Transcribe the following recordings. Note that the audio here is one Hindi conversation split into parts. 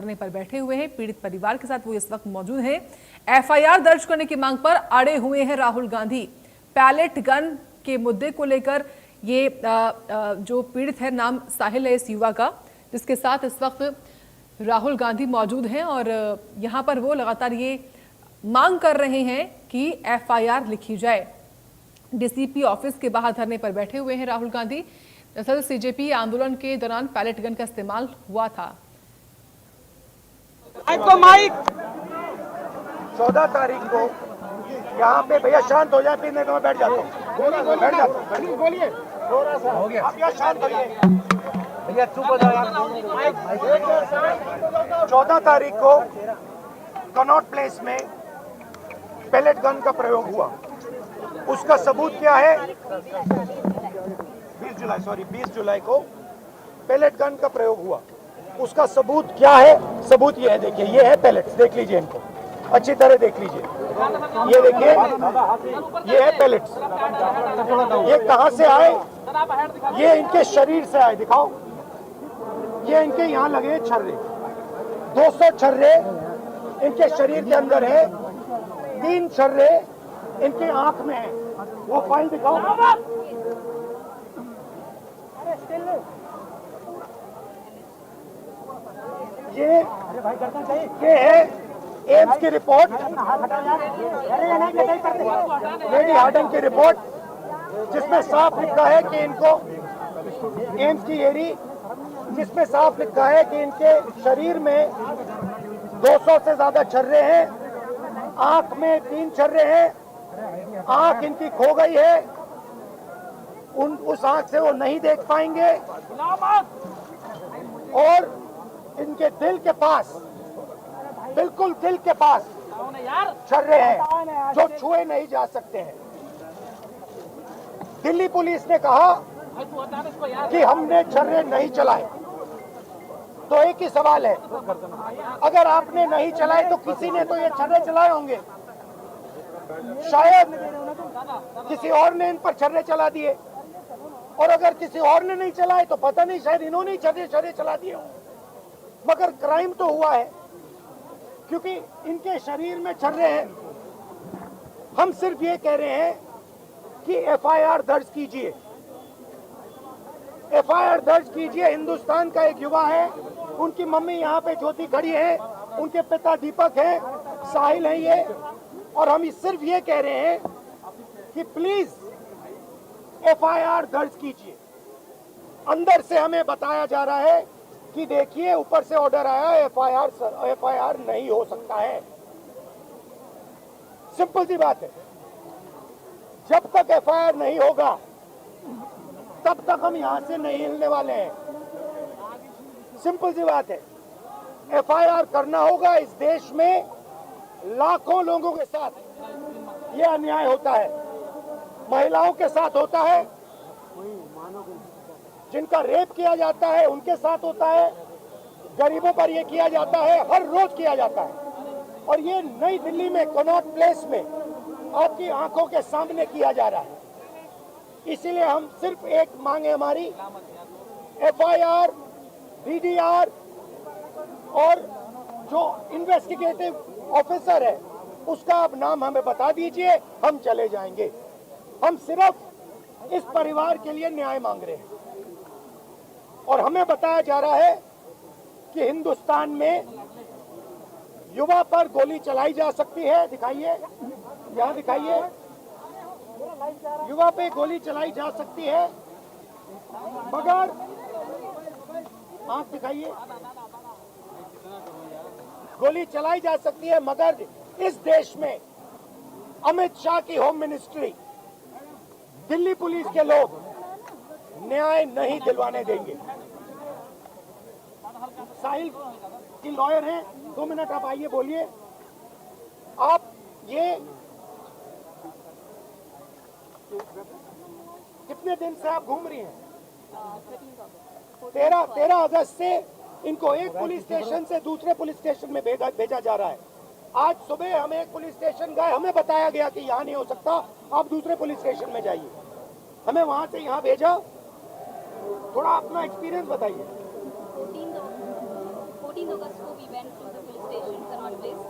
करने पर बैठे हुए हैं। पीड़ित परिवार के साथ वो इस वक्त मौजूद हैं। एफआईआर दर्ज करने की मांग पर अड़े हुए हैं राहुल गांधी। पैलेट गन के मुद्दे को लेकर ये जो पीड़ित है, नाम साहिल है इस युवा का, जिसके साथ इस वक्त राहुल गांधी मौजूद हैं और यहां पर वो लगातार ये मांग कर रहे हैं कि एफआईआर लिखी जाए। डीसीपी ऑफिस के बाहर धरने पर बैठे हुए हैं राहुल गांधी। दरअसल सीजेपी आंदोलन के दौरान पैलेट गन का इस्तेमाल हुआ था। माइक 14 तारीख को यहाँ पे, भैया शांत हो जाए, फिर नहीं तो मैं बैठ जाता हूँ। बैठ जाता हूँ, बोलिए। थोड़ा सा हो गया, आप यहाँ शांत होइए। भैया चुप हो जाओ यार। 14 तारीख को कनॉट प्लेस में पैलेट गन का प्रयोग हुआ। उसका सबूत क्या है? 20 जुलाई को पैलेट गन का प्रयोग हुआ। उसका सबूत क्या है? सबूत ये है, देखिए, ये है पैलेट्स, देख लीजिए, इनको अच्छी तरह देख लीजिए। ये देखिए, ये है पैलेट्स। ये कहां से आए? ये इनके शरीर से आए, दिखाओ। ये इनके यहाँ लगे छर्रे, 200 छर्रे इनके शरीर के अंदर है, 3 छर्रे इनके आंख में है। वो फाइल दिखाओ। ये है एम्स की रिपोर्ट, लेडी हार्डन की रिपोर्ट, जिसमें साफ लिखा है कि इनको, एम्स की एडी, जिसमें साफ लिखा है कि इनके शरीर में 200 से ज्यादा छर्रे हैं, आंख में 3 छर्रे हैं, आंख इनकी खो गई है, उस आंख से वो नहीं देख पाएंगे, और इनके दिल के पास, बिल्कुल दिल के पास छर्रे हैं जो छुए नहीं जा सकते हैं। दिल्ली पुलिस ने कहा कि हमने छर्रे नहीं चलाए। तो एक ही सवाल है, अगर आपने नहीं चलाए तो किसी ने तो ये छर्रे चलाए होंगे। शायद किसी और ने इन पर छर्रे चला दिए, और अगर किसी और ने नहीं चलाए तो पता नहीं, शायद इन्होंने ही छर्रे चला दिए हों। मगर क्राइम तो हुआ है, क्योंकि इनके शरीर में छर्रे हैं। हम सिर्फ ये कह रहे हैं कि एफआईआर दर्ज कीजिए, एफआईआर दर्ज कीजिए। हिंदुस्तान का एक युवा है, उनकी मम्मी यहाँ पे ज्योति खड़ी है, उनके पिता दीपक है, साहिल है ये, और हम सिर्फ ये कह रहे हैं कि प्लीज एफआईआर दर्ज कीजिए। अंदर से हमें बताया जा रहा है कि देखिए, ऊपर से ऑर्डर आया, एफआईआर नहीं हो सकता है। सिंपल सी बात है, जब तक एफआईआर नहीं होगा तब तक हम यहां से नहीं हिलने वाले हैं। सिंपल सी बात है, एफआईआर करना होगा। इस देश में लाखों लोगों के साथ यह अन्याय होता है, महिलाओं के साथ होता है, जिनका रेप किया जाता है उनके साथ होता है, गरीबों पर यह किया जाता है, हर रोज किया जाता है। और ये नई दिल्ली में कनॉट प्लेस में आपकी आंखों के सामने किया जा रहा है। इसीलिए हम सिर्फ एक मांग है हमारी, एफआईआर, डीडीआर, और जो इन्वेस्टिगेटिव ऑफिसर है उसका आप नाम हमें बता दीजिए, हम चले जाएंगे। हम सिर्फ इस परिवार के लिए न्याय मांग रहे हैं। और हमें बताया जा रहा है कि हिंदुस्तान में युवा पर गोली चलाई जा सकती है। दिखाइए, यहाँ दिखाइए, युवा पे गोली चलाई जा सकती है, मगर आंख दिखाइए, गोली चलाई जा सकती है, मगर इस देश में अमित शाह की होम मिनिस्ट्री, दिल्ली पुलिस के लोग न्याय नहीं दिलवाने देंगे। साहिल की लॉयर हैं, 2 मिनट आप आइए, बोलिए। आप ये कितने दिन से आप घूम रही हैं? 13 अगस्त से इनको एक पुलिस स्टेशन से दूसरे पुलिस स्टेशन में भेजा जा रहा है। आज सुबह हम एक पुलिस स्टेशन गए, हमें बताया गया कि यहाँ नहीं हो सकता, आप दूसरे पुलिस स्टेशन में जाइए। हमें वहां से यहाँ भेजा। थोड़ा अपना एक्सपीरियंस बताइए। 14 अगस्त को we went to the police station Connaught Place.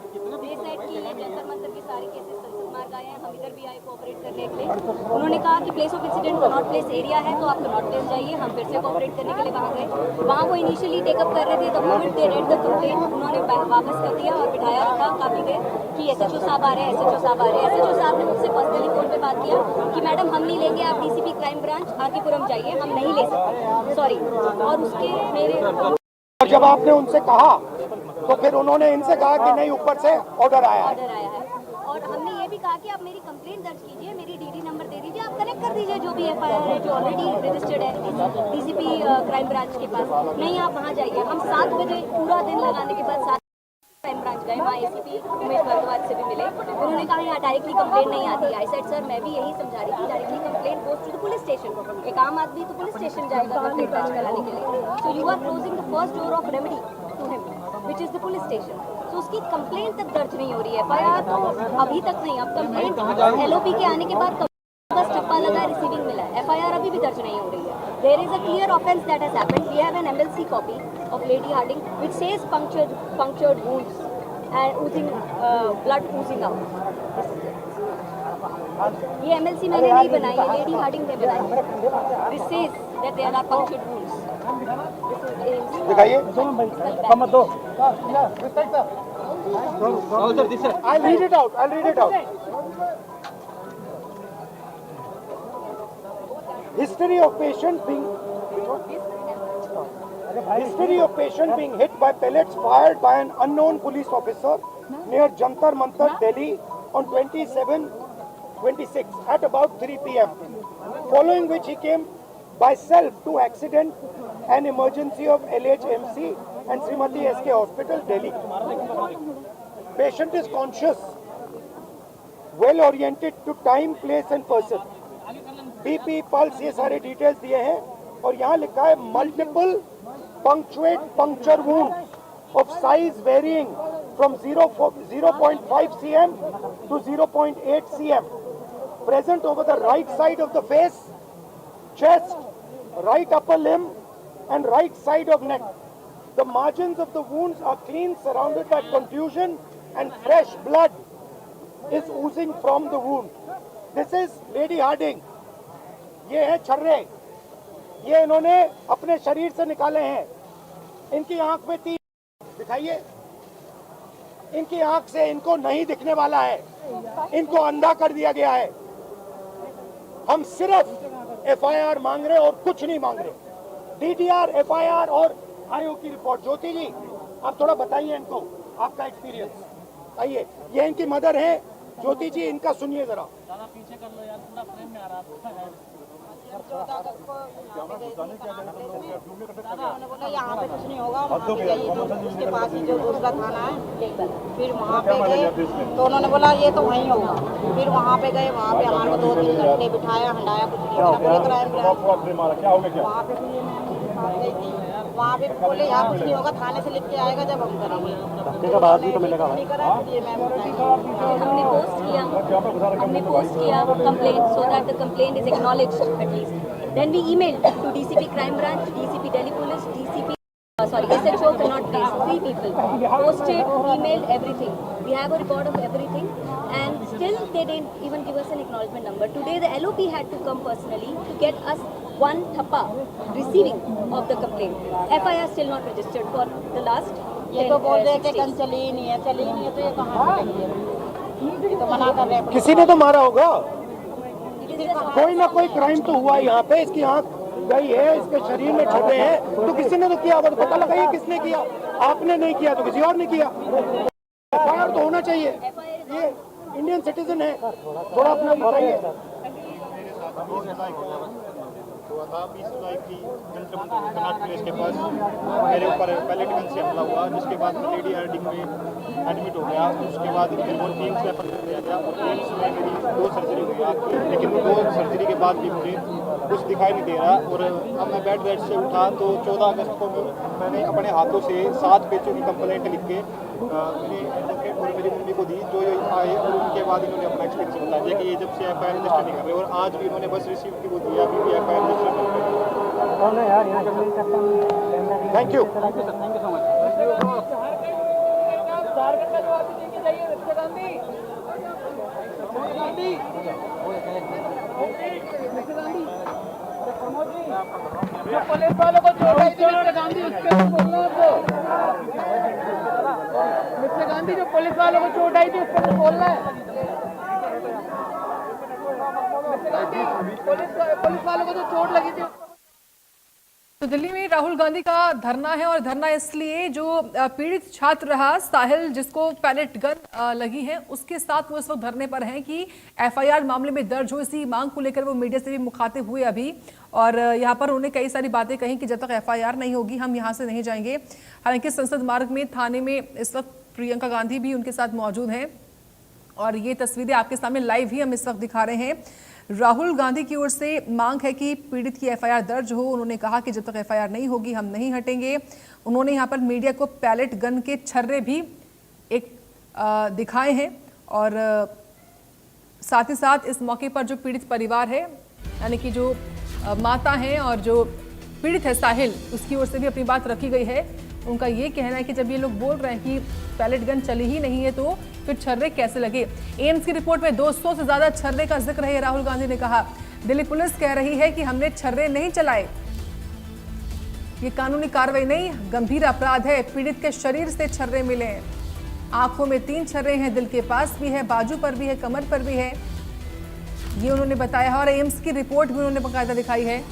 They said कि ये जंतर मंतर के सारे केसेस संसद मार्ग आए हैं, हम इधर भी आए कोऑपरेट करने के लिए। उन्होंने कहा कि place of incident Connaught place area है, तो आप कनॉट प्लेस जाइए। हम फिर से कोऑपरेट करने के लिए वहाँ गए। वहाँ वो इनिशियली टेकअप कर रहे थे। The moment they read the complaint, उन्होंने वापस कर दिया और बिठाया रखा काफ़ी देर कि SHO साहब आ रहे हैं, SHO साहब आ रहे हैं। SHO साहब ने मुझसे पर्सनली फोन पे बात किया कि मैडम हम नहीं लेंगे, आप DCP क्राइम ब्रांच आरकेपुरम जाइए, हम नहीं ले सकते, सॉरी। और उसके मेरे और जब आपने उनसे कहा तो फिर उन्होंने इनसे कहा कि नहीं, ऊपर से ऑर्डर आया है। ऑर्डर आया है। और हमने ये भी कहा कि आप मेरी कंप्लेंट दर्ज कीजिए, मेरी DD नंबर दे दीजिए, आप कनेक्ट कर दीजिए जो भी FIR है जो ऑलरेडी रजिस्टर्ड है DCP क्राइम ब्रांच के पास। नहीं, आप वहाँ जाइए। हम 7 बजे पूरा दिन लगाने के बाद 7 क्राइम ब्रांच गए, वहाँ ACP उमेश भारद्वाज से भी मिले। उन्होंने कहा यहाँ डायरेक्टली कंप्लेंट नहीं आती। आई सेड सर, मैं भी यही समझा रही थी, directly complaint goes to the police station. एक आम आदमी तो पुलिस स्टेशन जाएगा कंप्लेंट दर्ज कराने के लिए। So you are closing the first door of remedy to him which is the police station. तो उसकी कंप्लेंट तक दर्ज नहीं हो रही है। FIR तो अभी तक नहीं। अब कंप्लेंट LOP के आने के बाद बस टप्पा लगा, रिसीविंग मिला है। FIR अभी भी दर्ज नहीं हो रही है। There is a clear offence that has happened. We have an MLC copy of Lady Harding which says punctured wounds and oozing blood oozing out. ये MLC मैंने नहीं बनाई, ये लेडी हार्डिंग ने बनाई। This says that there are punctured wounds. दिखाइए। I'll read it out. History of patient being hit by pellets fired by an unknown police officer near Jantar Mantar, Delhi on 27/26 at about 3 p.m. Following which he came by self to accident and emergency of LHMC and Srimati SK Hospital, Delhi. Patient is conscious, well oriented to time, place and person. BP, pulse, ये सारे डिटेल्स दिए हैं और यहाँ लिखा है multiple punctuate puncture wound of size varying from 0.5 cm to 0.8 cm present over the right side of the face, chest, right upper limb and right side of neck. The margins of the wounds are clean, surrounded by contusion and fresh blood is oozing from the wound. This is Lady Harding. ये है छर्रे, ये इन्होंने अपने शरीर से निकाले हैं। इनकी आंख में 3 दिखाइए। इनकी आंख से इनको नहीं दिखने वाला है, इनको अंधा कर दिया गया है। हम सिर्फ FIR मांग रहे और कुछ नहीं मांग रहे। DDR, FIR और आयोग की रिपोर्ट। ज्योति जी, आप थोड़ा बताइए इनको आपका एक्सपीरियंस। आइए, ये इनकी मदर है ज्योति जी, इनका सुनिए जरा। पीछे कर लो यार, पूरा फ्रेम में आ रहा है। 14 अगस्त को उन्होंने बोला यहाँ पे कुछ नहीं होगा, वहाँ पे जाइए जो उसके पास ही जो दूसरा थाना है। फिर वहाँ पे गए तो उन्होंने बोला ये तो वहीं होगा। फिर वहाँ पे गए, वहाँ पे हमारे को 2-3 घंटे बिठाया, हंडाया, कुछ नहीं होगा। पूरे क्राइम ब्रांच वहाँ पे भी बात गई थी, वहाँ पे बोले यहाँ कुछ नहीं होगा, थाने से लिख के आएगा जब हम करेंगे। नहीं करा फिर ये मैम हमने पोस्ट किया complaint so that the complaint is acknowledged at least. Then we emailed to DCP Crime Branch, DCP Delhi Police, SHO cannot place 3 people. Posted, emailed, everything. We have a record of everything and still they didn't even give us an acknowledgement number. Today the LOP had to come personally to get us 1 thappa receiving of the complaint. FIR still not registered for the last ये तो बोल रहे थे गन चली ही नहीं है तो ये कहाँ से चली है? ये तो मना कर रहे हैं। किसी ने तो मारा होगा, कोई ना कोई क्राइम तो हुआ यहाँ पे। इसकी आंख गई है, इसके शरीर में छर्रे हैं, तो किसी ने तो किया होगा। तो पता लगाइए किसने किया। आपने नहीं किया तो किसी और ने किया। FIR तो होना चाहिए, ये इंडियन सिटीजन है। थोड़ा अपना बताइए। हुआ था 20 जुलाई की जंतर मंतर कनाट प्लेस के पास मेरे ऊपर पैलेट गन से हमला हुआ, जिसके बाद लेडी हार्डिंग में एडमिट हो गया। उसके बाद मेरे को एम्स रेफर कर दिया गया और एम्स में मेरी 2 सर्जरी हुई, लेकिन 2 सर्जरी के बाद भी मुझे कुछ दिखाई नहीं दे रहा। और अब मैं बेड रेस्ट से उठा तो 14 अगस्त को मैंने अपने हाथों से 7 पेजों की कंप्लेंट लिख के मेरे एडवोकेट और मेरी मम्मी को दी, जो आए और उनके बाद इन्होंने अपना एक्सपीरियंस बताया कि ये जब से FIR रजिस्टर नहीं कर रहे। और आज भी उन्होंने बस रिसीव की वो दिया, अभी भी FIR रजिस्टर नहीं कर रहे। Thank you. झारखंड का जवाब भी देके जाइए मिस्टर गांधी। जो पुलिस वालों को चोट आई थी मिस्टर गांधी, उस पर बोलना आपको। मिस्टर गांधी, जो पुलिस वालों को चोट आई थी उस पर बोलना है। मिस्टर गांधी, पुलिस वालों को जो चोट लगी थी। तो दिल्ली में राहुल गांधी का धरना है, और धरना इसलिए जो पीड़ित छात्र रहा साहिल, जिसको पैलेट गन लगी है, उसके साथ वो इस वक्त धरने पर हैं कि एफआईआर मामले में दर्ज हो। इसी मांग को लेकर वो मीडिया से भी मुखातिब हुए अभी, और यहाँ पर उन्होंने कई सारी बातें कही कि जब तक एफआईआर नहीं होगी हम यहाँ से नहीं जाएंगे। हालांकि संसद मार्ग में थाने में इस वक्त प्रियंका गांधी भी उनके साथ मौजूद हैं, और ये तस्वीरें आपके सामने लाइव ही हम इस वक्त दिखा रहे हैं। राहुल गांधी की ओर से मांग है कि पीड़ित की एफआईआर दर्ज हो। उन्होंने कहा कि जब तक एफआईआर नहीं होगी हम नहीं हटेंगे। उन्होंने यहाँ पर मीडिया को पैलेट गन के छर्रे भी एक दिखाए हैं, और साथ ही साथ इस मौके पर जो पीड़ित परिवार है, यानी कि जो माता हैं और जो पीड़ित है साहिल, उसकी ओर से भी अपनी बात रखी गई है। उनका ये कहना है कि जब ये लोग बोल रहे हैं कि पैलेट गन चली ही नहीं है तो फिर छर्रे कैसे लगे। एम्स की रिपोर्ट में 200 से ज्यादा छर्रे का जिक्र है, राहुल गांधी ने कहा। दिल्ली पुलिस कह रही है कि हमने छर्रे नहीं चलाए, ये कानूनी कार्रवाई नहीं, गंभीर अपराध है। पीड़ित के शरीर से छर्रे मिले हैं, आंखों में 3 छर्रे हैं, दिल के पास भी है, बाजू पर भी है, कमर पर भी है, ये उन्होंने बताया। और एम्स की रिपोर्ट भी उन्होंने बाकायदा दिखाई है।